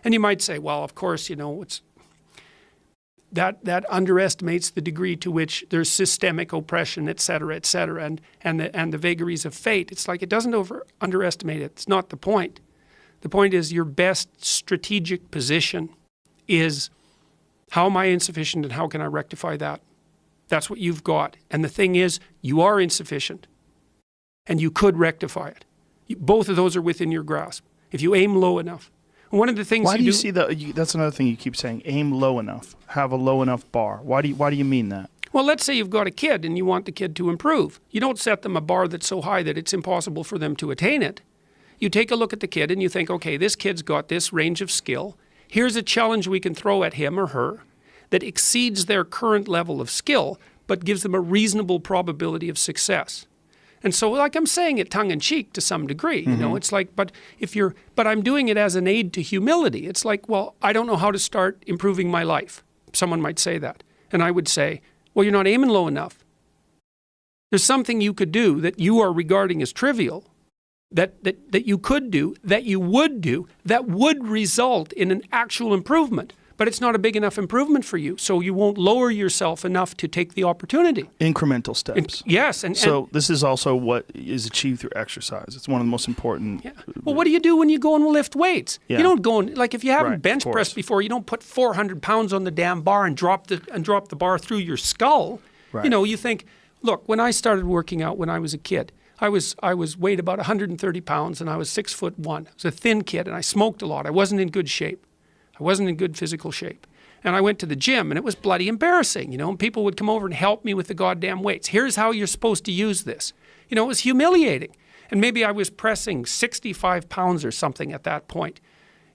And you might say, well, of course, it's that underestimates the degree to which there's systemic oppression, et cetera, and the vagaries of fate. It's like it doesn't underestimate it. It's not the point. The point is your best strategic position is, how am I insufficient and how can I rectify that? That's what you've got. And the thing is, you are insufficient and you could rectify it. Both of those are within your grasp if you aim low enough. One of the things Why do you see that? That's another thing you keep saying, aim low enough, have a low enough bar. Why do you mean that? Well, let's say you've got a kid and you want the kid to improve. You don't set them a bar that's so high that it's impossible for them to attain it. You take a look at the kid and you think, okay, this kid's got this range of skill. Here's a challenge we can throw at him or her that exceeds their current level of skill, but gives them a reasonable probability of success. And so, like I'm saying it tongue-in-cheek to some degree, it's like, but I'm doing it as an aid to humility. It's like, well, I don't know how to start improving my life. Someone might say that. And I would say, well, you're not aiming low enough. There's something you could do that you are regarding as trivial, that you could do, that you would do, that would result in an actual improvement. But it's not a big enough improvement for you, so you won't lower yourself enough to take the opportunity. Incremental steps. Yes. So this is also what is achieved through exercise. It's one of the most important. Yeah. Well, what do you do when you go and lift weights? Yeah. You don't go and, like if you haven't bench pressed before, you don't put 400 pounds on the damn bar and drop the bar through your skull. Right. You think, look, when I started working out when I was a kid, I was weighed about 130 pounds and I was 6'1". I was a thin kid and I smoked a lot. I wasn't in good shape. I wasn't in good physical shape. And I went to the gym and it was bloody embarrassing, and people would come over and help me with the goddamn weights. Here's how you're supposed to use this. It was humiliating. And maybe I was pressing 65 pounds or something at that point.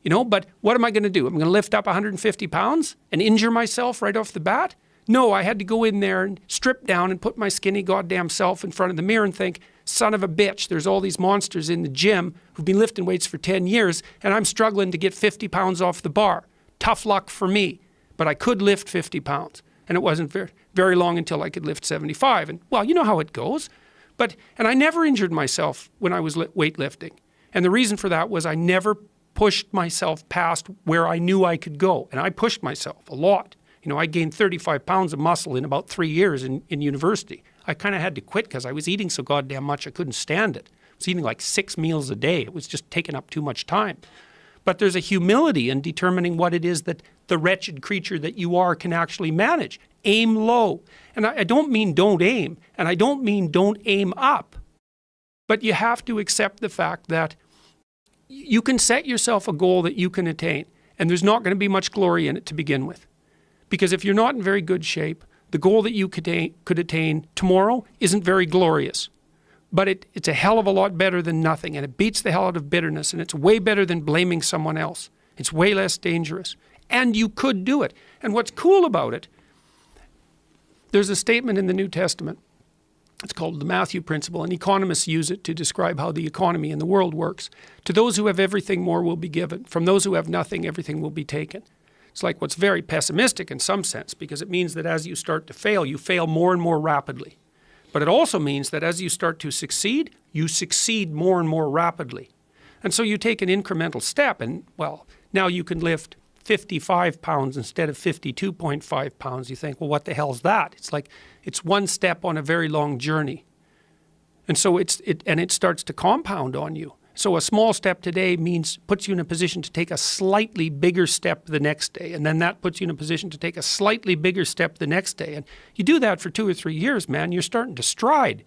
But what am I going to do? I'm going to lift up 150 pounds and injure myself right off the bat? No, I had to go in there and strip down and put my skinny goddamn self in front of the mirror and think, son of a bitch, there's all these monsters in the gym who've been lifting weights for 10 years and I'm struggling to get 50 pounds off the bar. Tough luck for me. But I could lift 50 pounds. And it wasn't very, very long until I could lift 75. And, well, you know how it goes. And I never injured myself when I was weightlifting. And the reason for that was I never pushed myself past where I knew I could go. And I pushed myself a lot. I gained 35 pounds of muscle in about 3 years in university. I kind of had to quit because I was eating so goddamn much I couldn't stand it. I was eating like 6 meals a day. It was just taking up too much time. But there's a humility in determining what it is that the wretched creature that you are can actually manage. Aim low. And I don't mean don't aim, and I don't mean don't aim up. But you have to accept the fact that you can set yourself a goal that you can attain, and there's not going to be much glory in it to begin with. Because if you're not in very good shape, the goal that you could attain tomorrow isn't very glorious. But it's a hell of a lot better than nothing, and it beats the hell out of bitterness, and it's way better than blaming someone else. It's way less dangerous. And you could do it. And what's cool about it, there's a statement in the New Testament. It's called the Matthew Principle, and economists use it to describe how the economy in the world works. To those who have everything, more will be given. From those who have nothing, everything will be taken. It's like what's very pessimistic in some sense, because it means that as you start to fail, you fail more and more rapidly. But it also means that as you start to succeed, you succeed more and more rapidly. And so you take an incremental step and, well, now you can lift 55 pounds instead of 52.5 pounds. You think, well, what the hell's that? It's like, it's one step on a very long journey. And so it starts to compound on you. So a small step today puts you in a position to take a slightly bigger step the next day. And then that puts you in a position to take a slightly bigger step the next day. And you do that for 2 or 3 years, man, you're starting to stride.